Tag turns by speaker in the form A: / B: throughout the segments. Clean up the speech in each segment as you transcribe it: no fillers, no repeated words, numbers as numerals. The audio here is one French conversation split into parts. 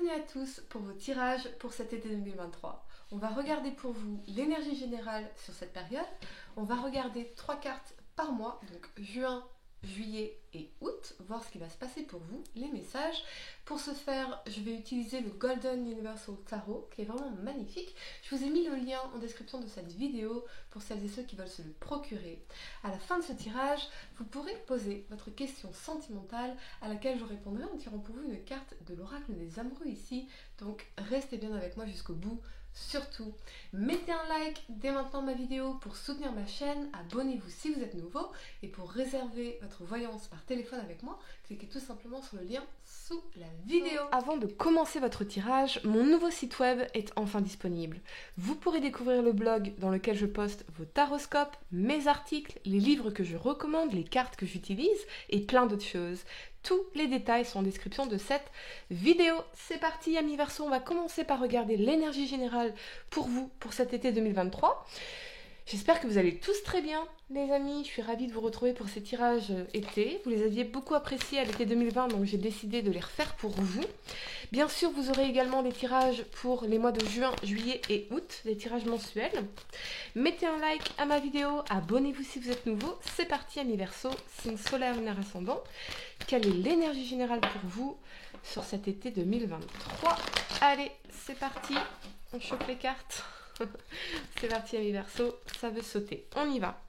A: Bienvenue à tous pour vos tirages pour cet été 2023. On va regarder pour vous l'énergie générale sur cette période. On va regarder 3 cartes par mois, donc juin, juillet et août, voir ce qui va se passer pour vous, les messages. Pour ce faire, je vais utiliser le Golden Universal Tarot, qui est vraiment magnifique. Je vous ai mis le lien en description de cette vidéo pour celles et ceux qui veulent se le procurer. À la fin de ce tirage, vous pourrez poser votre question sentimentale à laquelle je répondrai en tirant pour vous une carte de l'oracle des amoureux ici. Donc restez bien avec moi jusqu'au bout. Surtout, mettez un like dès maintenant ma vidéo pour soutenir ma chaîne, abonnez-vous si vous êtes nouveau et pour réserver votre voyance par téléphone avec moi, cliquez tout simplement sur le lien sous la vidéo. Avant de commencer votre tirage, mon nouveau site web est enfin disponible. Vous pourrez découvrir le blog dans lequel je poste vos taroscopes, mes articles, les livres que je recommande, les cartes que j'utilise et plein d'autres choses. Tous les détails sont en description de cette vidéo. C'est parti, amis Verseau, on va commencer par regarder l'énergie générale pour vous pour cet été 2023. J'espère que vous allez tous très bien, les amis. Je suis ravie de vous retrouver pour ces tirages été. Vous les aviez beaucoup appréciés à l'été 2020, donc j'ai décidé de les refaire pour vous. Bien sûr, vous aurez également des tirages pour les mois de juin, juillet et août, des tirages mensuels. Mettez un like à ma vidéo, abonnez-vous si vous êtes nouveau. C'est parti, amis Verseau, signe solaire, lunaire ascendant. Quelle est l'énergie générale pour vous sur cet été 2023? Allez, c'est parti, on chope les cartes. C'est parti, amis Verseau, ça veut sauter. On y va.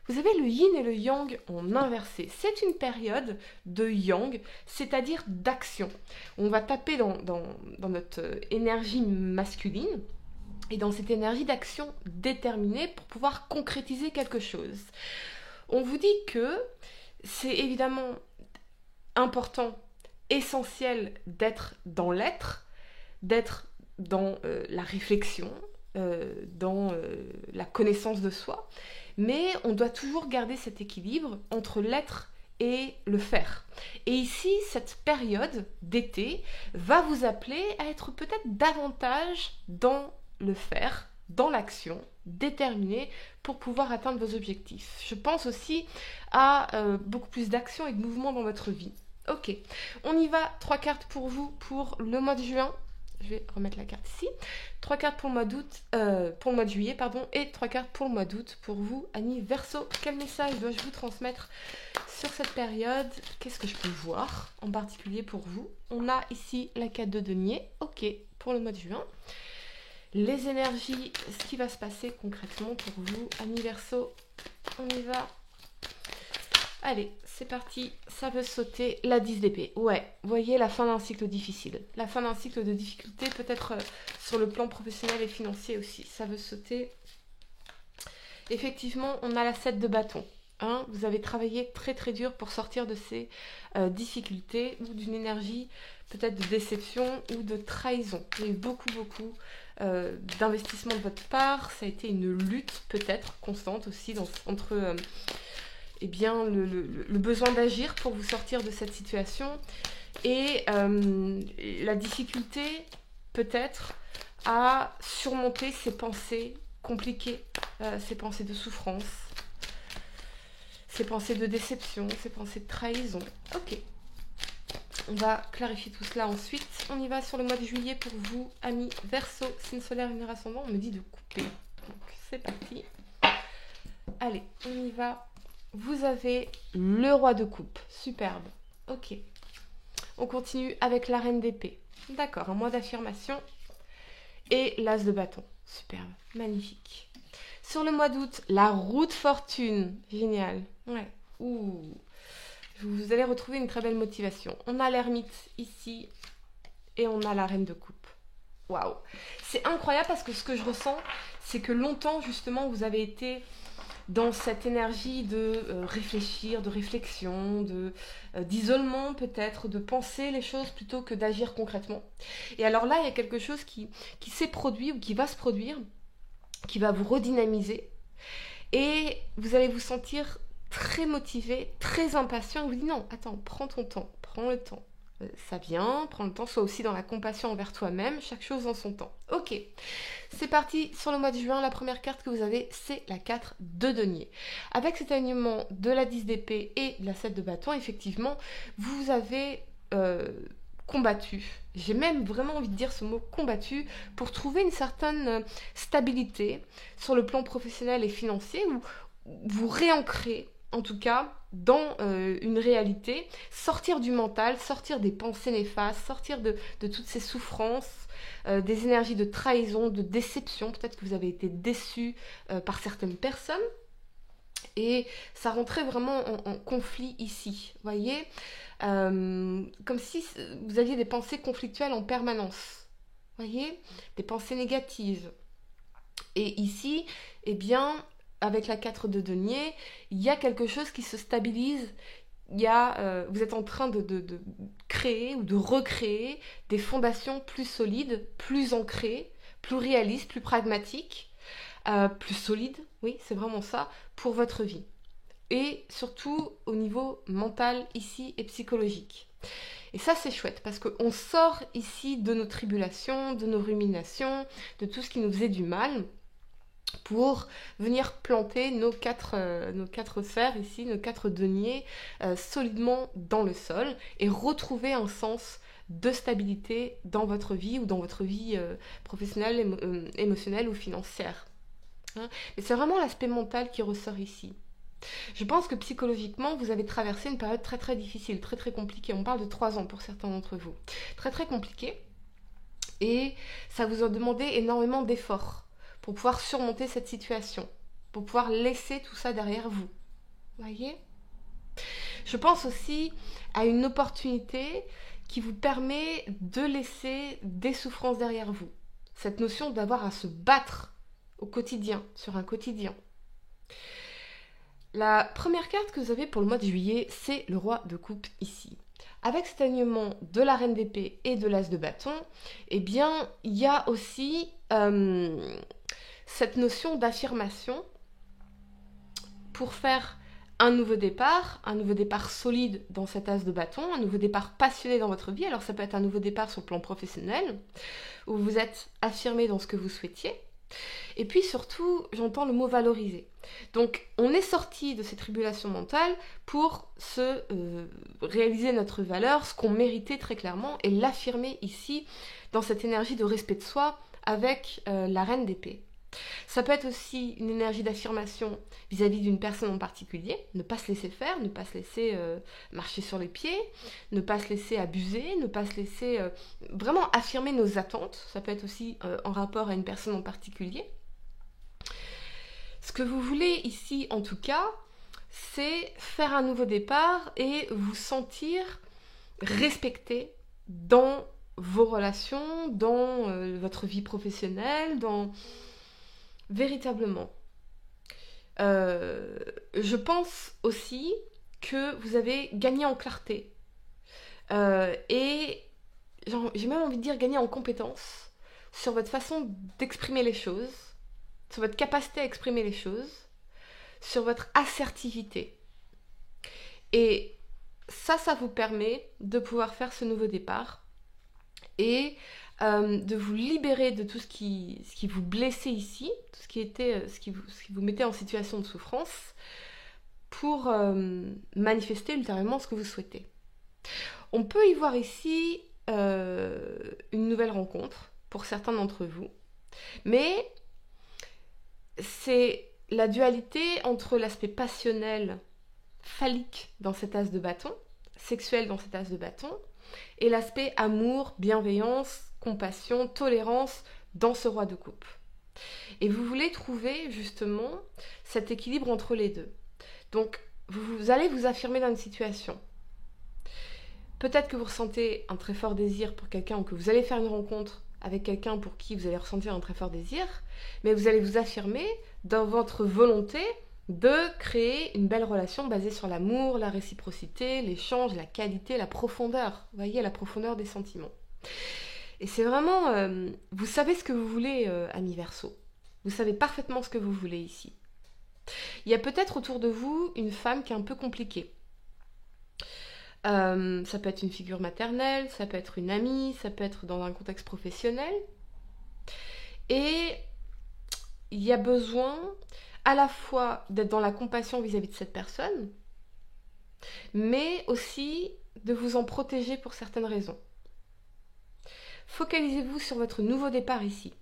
A: Vous avez le yin et le yang en inversé. C'est une période de yang, c'est-à-dire d'action. On va taper dans notre énergie masculine et dans cette énergie d'action déterminée pour pouvoir concrétiser quelque chose. On vous dit que c'est évidemment important, essentiel d'être dans l'être, d'être dans la réflexion, dans la connaissance de soi, mais on doit toujours garder cet équilibre entre l'être et le faire. Et ici, cette période d'été va vous appeler à être peut-être davantage dans le faire, dans l'action, déterminé pour pouvoir atteindre vos objectifs. Je pense aussi à beaucoup plus d'action et de mouvement dans votre vie. Ok, on y va. 3 cartes pour vous pour le mois de juin. Je vais remettre la carte ici. 3 cartes pour le mois d'août, pour le mois de juillet, pardon, et 3 cartes pour le mois d'août pour vous, amis Verseau. Quel message dois-je vous transmettre sur cette période? Qu'est-ce que je peux voir en particulier pour vous? On a ici la carte de denier. Ok, pour le mois de juin. Les énergies, ce qui va se passer concrètement pour vous, amis Verseau. On y va. Allez, c'est parti, ça veut sauter la 10 d'épée. Ouais, vous voyez la fin d'un cycle difficile. La fin d'un cycle de difficulté, peut-être sur le plan professionnel et financier aussi. Ça veut sauter. Effectivement, on a la 7 de bâton. Hein, vous avez travaillé très très dur pour sortir de ces difficultés ou d'une énergie peut-être de déception ou de trahison. Il y a eu beaucoup d'investissement de votre part. Ça a été une lutte peut-être constante aussi entre... eh bien, le besoin d'agir pour vous sortir de cette situation et la difficulté peut-être à surmonter ces pensées compliquées, ces pensées de souffrance, ces pensées de déception, ces pensées de trahison. Ok, on va clarifier tout cela ensuite. On y va sur le mois de juillet pour vous, amis Verseau, signe solaire, lunaire ascendant. On me dit de couper, donc c'est parti. Allez, on y va. Vous avez le roi de coupe. Superbe. Ok. On continue avec la reine d'épée. D'accord, un mois d'affirmation. Et l'as de bâton. Superbe. Magnifique. Sur le mois d'août, la roue de fortune. Génial. Ouais. Ouh. Vous allez retrouver une très belle motivation. On a l'ermite ici. Et on a la reine de coupe. Waouh. C'est incroyable parce que ce que je ressens, c'est que longtemps, justement, vous avez été... dans cette énergie de réfléchir, de réflexion, d'isolement peut-être, de penser les choses plutôt que d'agir concrètement. Et alors là, il y a quelque chose qui s'est produit ou qui va se produire, qui va vous redynamiser. Et vous allez vous sentir très motivé, très impatient. Vous dites non, attends, prends ton temps, prends le temps. Ça vient, prends le temps, sois aussi dans la compassion envers toi-même, chaque chose en son temps. Ok, c'est parti sur le mois de juin. La première carte que vous avez, c'est la 4 de denier. Avec cet alignement de la 10 d'épée et de la 7 de bâton, effectivement, vous avez combattu. J'ai même vraiment envie de dire ce mot combattu pour trouver une certaine stabilité sur le plan professionnel et financier où vous réancrez en tout cas dans une réalité, sortir du mental, sortir des pensées néfastes, sortir de toutes ces souffrances, des énergies de trahison, de déception. Peut-être que vous avez été déçu par certaines personnes. Et ça rentrait vraiment en conflit ici, voyez, comme si vous aviez des pensées conflictuelles en permanence, voyez, des pensées négatives. Et ici, eh bien, avec la 4 de denier, il y a quelque chose qui se stabilise. Vous êtes en train de créer ou de recréer des fondations plus solides, plus ancrées, plus réalistes, plus pragmatiques, plus solides, oui, c'est vraiment ça, pour votre vie. Et surtout au niveau mental ici et psychologique. Et ça, c'est chouette parce qu'on sort ici de nos tribulations, de nos ruminations, de tout ce qui nous faisait du mal, pour venir planter nos quatre sphères ici, nos 4 deniers, solidement dans le sol et retrouver un sens de stabilité dans votre vie ou dans votre vie professionnelle, émotionnelle ou financière. Hein. Et c'est vraiment l'aspect mental qui ressort ici. Je pense que psychologiquement, vous avez traversé une période très très difficile, très très compliquée. On parle de 3 ans pour certains d'entre vous. Très très compliquée. Et ça vous a demandé énormément d'efforts pour pouvoir surmonter cette situation, pour pouvoir laisser tout ça derrière vous. Voyez ? Je pense aussi à une opportunité qui vous permet de laisser des souffrances derrière vous. Cette notion d'avoir à se battre au quotidien, sur un quotidien. La première carte que vous avez pour le mois de juillet, c'est le roi de coupe ici. Avec cet alignement de la reine d'épée et de l'as de bâton, eh bien, il y a aussi cette notion d'affirmation pour faire un nouveau départ solide dans cet as de bâton, un nouveau départ passionné dans votre vie. Alors ça peut être un nouveau départ sur le plan professionnel, où vous êtes affirmé dans ce que vous souhaitiez. Et puis surtout, j'entends le mot valoriser. Donc, on est sorti de ces tribulations mentales pour se réaliser notre valeur, ce qu'on méritait très clairement, et l'affirmer ici dans cette énergie de respect de soi avec la reine d'épée. Ça peut être aussi une énergie d'affirmation vis-à-vis d'une personne en particulier, ne pas se laisser faire, ne pas se laisser marcher sur les pieds, ne pas se laisser abuser, ne pas se laisser vraiment affirmer nos attentes. Ça peut être aussi en rapport à une personne en particulier. Ce que vous voulez ici, en tout cas, c'est faire un nouveau départ et vous sentir respecté dans vos relations, dans votre vie professionnelle, véritablement. Je pense aussi que vous avez gagné en clarté et j'ai même envie de dire gagné en compétence sur votre façon d'exprimer les choses, sur votre capacité à exprimer les choses, sur votre assertivité. Et ça vous permet de pouvoir faire ce nouveau départ et de vous libérer de tout ce qui vous blessait ici, tout ce qui vous mettait en situation de souffrance, pour manifester ultérieurement ce que vous souhaitez. On peut y voir ici une nouvelle rencontre pour certains d'entre vous, mais c'est la dualité entre l'aspect passionnel, phallique dans cet as de bâton, sexuel dans cet as de bâton, et l'aspect amour, bienveillance, compassion, tolérance dans ce roi de coupe. Et vous voulez trouver justement cet équilibre entre les deux. Donc, vous allez vous affirmer dans une situation. Peut-être que vous ressentez un très fort désir pour quelqu'un ou que vous allez faire une rencontre avec quelqu'un pour qui vous allez ressentir un très fort désir, mais vous allez vous affirmer dans votre volonté de créer une belle relation basée sur l'amour, la réciprocité, l'échange, la qualité, la profondeur. Vous voyez, la profondeur des sentiments. Et c'est vraiment... vous savez ce que vous voulez, amis Verseau. Vous savez parfaitement ce que vous voulez ici. Il y a peut-être autour de vous une femme qui est un peu compliquée. Ça peut être une figure maternelle, ça peut être une amie, ça peut être dans un contexte professionnel. Et il y a besoin à la fois d'être dans la compassion vis-à-vis de cette personne, mais aussi de vous en protéger pour certaines raisons. Focalisez-vous sur votre nouveau départ ici.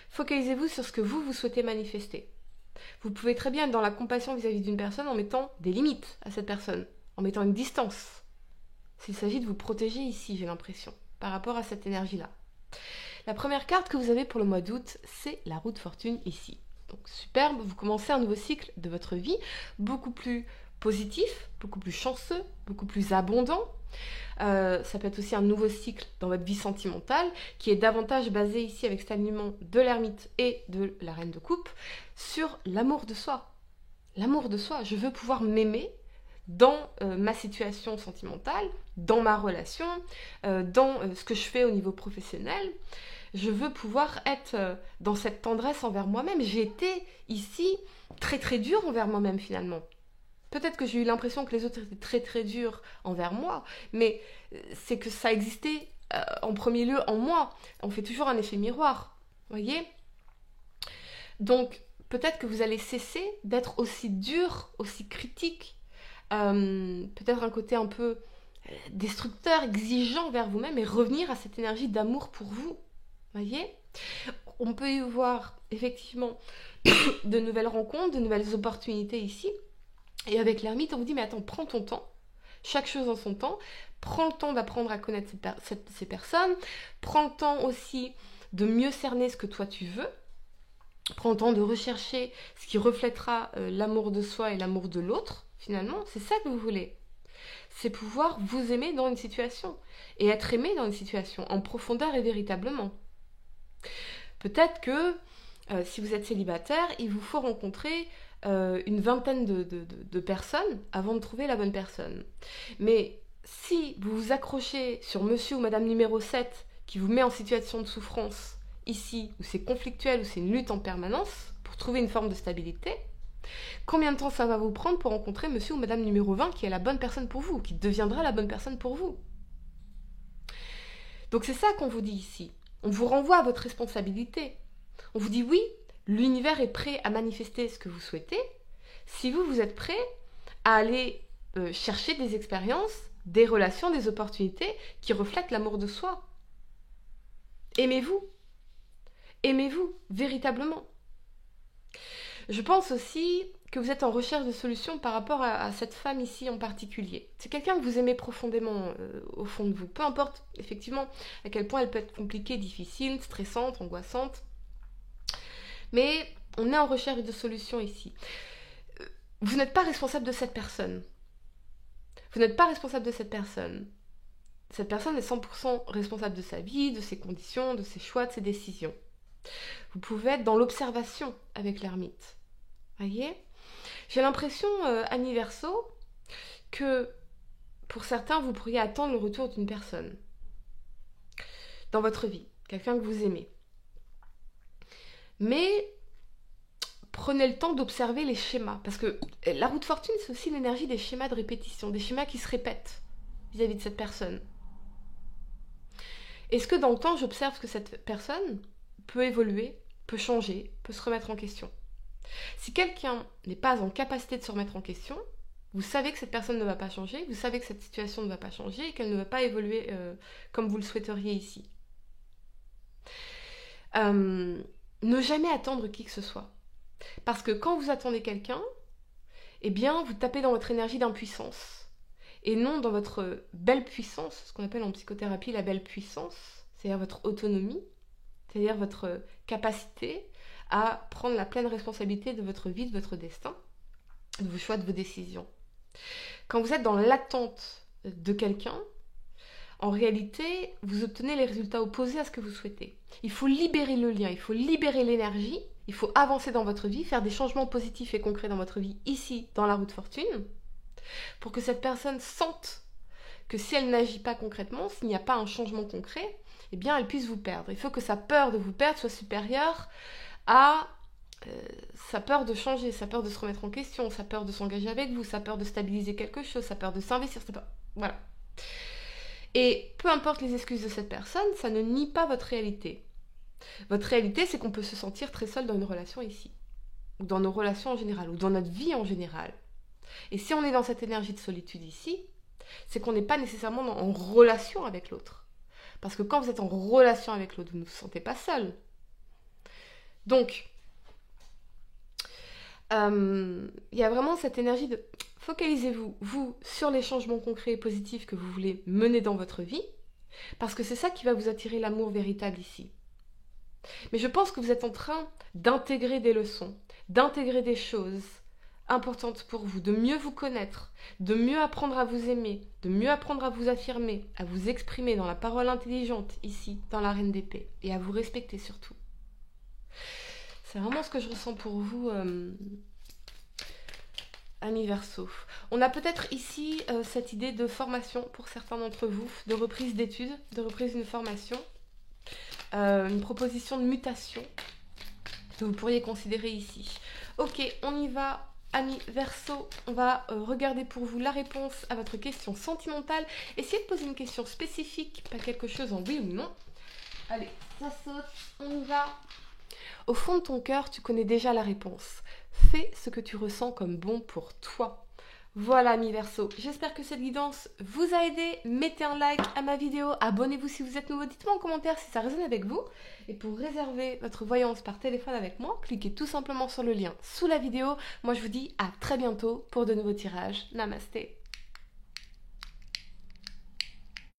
A: Focalisez-vous sur ce que vous souhaitez manifester. Vous pouvez très bien être dans la compassion vis-à-vis d'une personne en mettant des limites à cette personne, en mettant une distance. S'il s'agit de vous protéger ici, j'ai l'impression, par rapport à cette énergie-là. La première carte que vous avez pour le mois d'août, c'est la roue de fortune ici. Donc superbe, vous commencez un nouveau cycle de votre vie, beaucoup plus positif, beaucoup plus chanceux, beaucoup plus abondant. Ça peut être aussi un nouveau cycle dans votre vie sentimentale qui est davantage basé ici avec cet alignement de l'ermite et de la reine de coupe sur l'amour de soi. L'amour de soi, je veux pouvoir m'aimer dans ma situation sentimentale, dans ma relation, dans ce que je fais au niveau professionnel. Je veux pouvoir être dans cette tendresse envers moi-même. J'ai été ici très très dure envers moi-même finalement. Peut-être que j'ai eu l'impression que les autres étaient très très durs envers moi, mais c'est que ça existait en premier lieu en moi. On fait toujours un effet miroir, voyez ? Donc peut-être que vous allez cesser d'être aussi dur, aussi critique, peut-être un côté un peu destructeur, exigeant vers vous-même et revenir à cette énergie d'amour pour vous, voyez ? On peut y voir effectivement de nouvelles rencontres, de nouvelles opportunités ici. Et avec l'ermite, on vous dit, mais attends, prends ton temps, chaque chose en son temps, prends le temps d'apprendre à connaître ces personnes, prends le temps aussi de mieux cerner ce que toi tu veux, prends le temps de rechercher ce qui reflètera l'amour de soi et l'amour de l'autre, finalement, c'est ça que vous voulez. C'est pouvoir vous aimer dans une situation, et être aimé dans une situation, en profondeur et véritablement. Peut-être que, si vous êtes célibataire, il vous faut rencontrer une vingtaine de personnes avant de trouver la bonne personne. Mais si vous vous accrochez sur monsieur ou madame numéro 7 qui vous met en situation de souffrance ici, où c'est conflictuel, où c'est une lutte en permanence pour trouver une forme de stabilité, combien de temps ça va vous prendre pour rencontrer monsieur ou madame numéro 20 qui est la bonne personne pour vous, qui deviendra la bonne personne pour vous? Donc c'est ça qu'on vous dit ici. On vous renvoie à votre responsabilité. On vous dit oui, l'univers est prêt à manifester ce que vous souhaitez si vous êtes prêt à aller chercher des expériences, des relations, des opportunités qui reflètent l'amour de soi. Aimez-vous. Aimez-vous véritablement. Je pense aussi que vous êtes en recherche de solutions par rapport à cette femme ici en particulier. C'est quelqu'un que vous aimez profondément au fond de vous. Peu importe effectivement à quel point elle peut être compliquée, difficile, stressante, angoissante. Mais on est en recherche de solutions ici. Vous n'êtes pas responsable de cette personne. Vous n'êtes pas responsable de cette personne. Cette personne est 100% responsable de sa vie, de ses conditions, de ses choix, de ses décisions. Vous pouvez être dans l'observation avec l'ermite. Voyez ? J'ai l'impression, Annie Verseau, que pour certains, vous pourriez attendre le retour d'une personne dans votre vie, quelqu'un que vous aimez. Mais prenez le temps d'observer les schémas, parce que la roue de fortune, c'est aussi l'énergie des schémas de répétition, des schémas qui se répètent vis-à-vis de cette personne. Est-ce que dans le temps, j'observe que cette personne peut évoluer, peut changer, peut se remettre en question? Si quelqu'un n'est pas en capacité de se remettre en question, vous savez que cette personne ne va pas changer, vous savez que cette situation ne va pas changer et qu'elle ne va pas évoluer comme vous le souhaiteriez ici. Ne jamais attendre qui que ce soit. Parce que quand vous attendez quelqu'un, eh bien, vous tapez dans votre énergie d'impuissance. Et non dans votre belle puissance, ce qu'on appelle en psychothérapie la belle puissance, c'est-à-dire votre autonomie, c'est-à-dire votre capacité à prendre la pleine responsabilité de votre vie, de votre destin, de vos choix, de vos décisions. Quand vous êtes dans l'attente de quelqu'un, en réalité, vous obtenez les résultats opposés à ce que vous souhaitez. Il faut libérer le lien, il faut libérer l'énergie, il faut avancer dans votre vie, faire des changements positifs et concrets dans votre vie, ici, dans la roue de fortune, pour que cette personne sente que si elle n'agit pas concrètement, s'il n'y a pas un changement concret, eh bien, elle puisse vous perdre. Il faut que sa peur de vous perdre soit supérieure à sa peur de changer, sa peur de se remettre en question, sa peur de s'engager avec vous, sa peur de stabiliser quelque chose, sa peur de s'investir, sa peur... Voilà. Et peu importe les excuses de cette personne, ça ne nie pas votre réalité. Votre réalité, c'est qu'on peut se sentir très seul dans une relation ici, ou dans nos relations en général, ou dans notre vie en général. Et si on est dans cette énergie de solitude ici, c'est qu'on n'est pas nécessairement en relation avec l'autre. Parce que quand vous êtes en relation avec l'autre, vous ne vous sentez pas seul. Donc, il y a vraiment cette énergie de focalisez-vous, vous, sur les changements concrets et positifs que vous voulez mener dans votre vie, parce que c'est ça qui va vous attirer l'amour véritable ici. Mais je pense que vous êtes en train d'intégrer des leçons, d'intégrer des choses importantes pour vous, de mieux vous connaître, de mieux apprendre à vous aimer, de mieux apprendre à vous affirmer, à vous exprimer dans la parole intelligente ici, dans la Reine d'Épée, et à vous respecter surtout. C'est vraiment ce que je ressens pour vous, amis Verseau. On a peut-être ici cette idée de formation pour certains d'entre vous, de reprise d'études, de reprise d'une formation, une proposition de mutation que vous pourriez considérer ici. Ok, on y va, amis Verseau. On va regarder pour vous la réponse à votre question sentimentale. Essayez de poser une question spécifique, pas quelque chose en oui ou non. Allez, ça saute, on y va. Au fond de ton cœur, tu connais déjà la réponse. Fais ce que tu ressens comme bon pour toi. Voilà, amis Verseau, j'espère que cette guidance vous a aidé. Mettez un like à ma vidéo, abonnez-vous si vous êtes nouveau, dites-moi en commentaire si ça résonne avec vous. Et pour réserver votre voyance par téléphone avec moi, cliquez tout simplement sur le lien sous la vidéo. Moi, je vous dis à très bientôt pour de nouveaux tirages. Namasté.